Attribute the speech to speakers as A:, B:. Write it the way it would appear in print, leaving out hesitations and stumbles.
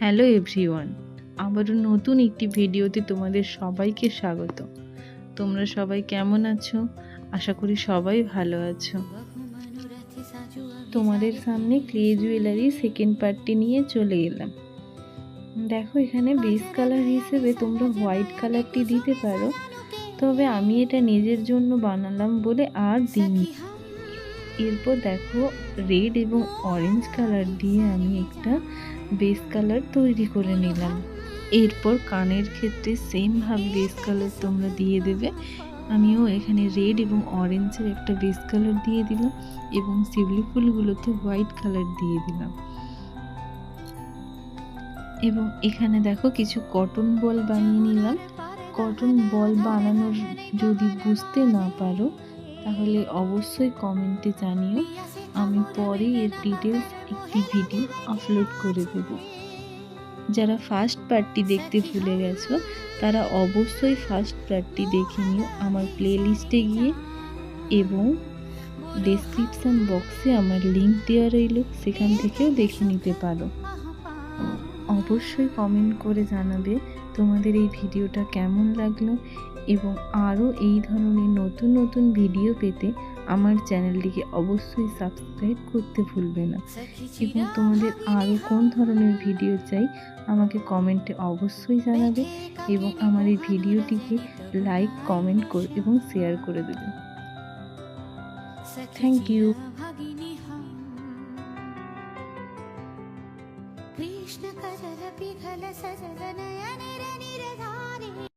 A: Hello everyone, আবারও নতুন একটি ভিডিওতে তোমাদের সবাইকে স্বাগত। তোমরা সবাই কেমন আছো? আশা করি সবাই ভালো আছো। তোমাদের সামনে ক্লে জুয়েলারি সেকেন্ড পার্টটি নিয়ে চলে এলাম। দেখো, এখানে বেস কালার হিসেবে তোমরা হোয়াইট কালারটি দিতে পারো, তবে আমি এটা নিজের জন্য বানালাম বলে আর দিইনি। এরপর দেখো, রেড এবং অরেঞ্জ কালার দিয়ে আমি একটা বেস কালার তৈরি করে নিলাম। এরপর কানের ক্ষেত্রে সেমভাবে বেস কালার তোমরা দিয়ে দেবে। আমিও এখানে রেড এবং অরেঞ্জের একটা বেস কালার দিয়ে দিলাম এবং শিউলি ফুলগুলোতে হোয়াইট কালার দিয়ে দিলাম। এবং এখানে দেখো কিছু কটন বল বানিয়ে নিলাম। কটন বল বানানোর যদি বুঝতে না পারো তাহলে অবশ্যই কমেন্টে জানিও, আমি পরে এর ডিটেলস একটি ভিডিও আপলোড করে দেব। যারা ফার্স্ট পার্টটি দেখতে ভুলে গেছো তারা অবশ্যই ফার্স্ট পার্টটি দেখে নিও আমার প্লেলিস্টে গিয়ে, এবং ডেসক্রিপশান বক্সে আমার লিঙ্ক দেওয়া রইল, সেখান থেকেও দেখে নিতে পারো। অবশ্যই কমেন্ট করে জানাবে তোমাদের এই ভিডিওটা কেমন লাগলো, এবং আরও এই ধরনের নতুন নতুন ভিডিও পেতে আমার চ্যানেলটিকে অবশ্যই সাবস্ক্রাইব করতে ভুলবে না। এবং তোমাদের আরও কোন ধরনের ভিডিও চাই আমাকে কমেন্টে অবশ্যই জানাবে, এবং আমার এই ভিডিওটিকে লাইক, কমেন্ট এবং শেয়ার করে দেবে। Thank you.
B: कृष्ण कजल पिघल सजल नयन रनिरधारि।